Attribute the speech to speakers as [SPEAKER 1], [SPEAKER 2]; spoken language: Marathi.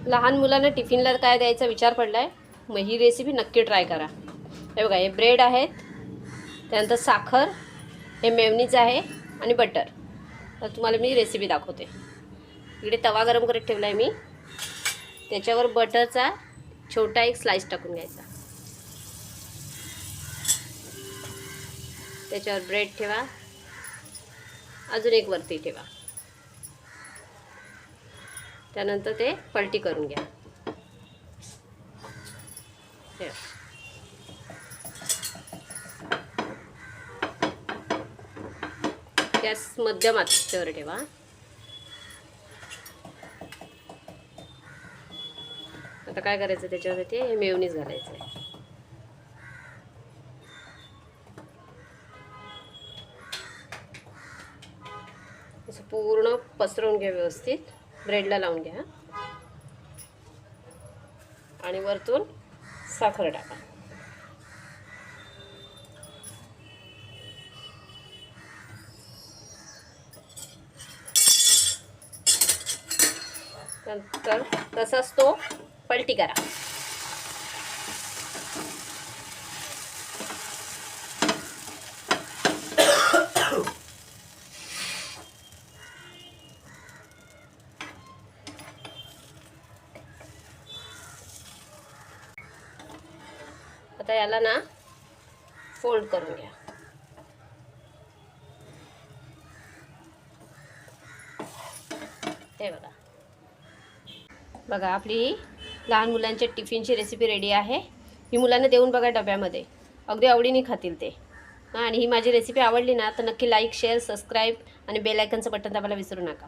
[SPEAKER 1] लहान मुलांना टिफिनला काय द्यायचा विचार पडला आहे, मग ही रेसिपी नक्की ट्राय करा. हे बघा, हे ब्रेड आहेत, त्यानंतर साखर, हे मेयोनीज आहे आणि बटर. तर तुम्हाला मी रेसिपी दाखवते. इकडे तवा गरम करत ठेवला आहे मी, त्याच्यावर बटरचा छोटा एक स्लाइस टाकून घ्यायचा. त्याच्यावर ब्रेड ठेवा, अजून एक वरती ठेवा. त्यानंतर ते पलटी करून घ्या. गॅस मध्यम आचेवर ठेवा. आता काय करायचं, त्याच्यावरती हे मेयोनीज घालायचं आहे. असं पूर्ण पसरवून घ्या व्यवस्थित, ब्रेडला लावून घ्या आणि वरतून साखर टाका. नंतर तसाच तो पलटी करा. आता याला ना फोल्ड करून घ्या. हे बघा बघा, आपली लहान मुलांच्या टिफिनची रेसिपी रेडी आहे. ही मुलांना देऊन बघा डब्यामध्ये, अगदी आवडीने खातील ते. आणि ही माझी रेसिपी आवडली ना तर नक्की लाईक, शेअर, सबस्क्राईब आणि बेल आयकनचं बटन दाबायला विसरू नका.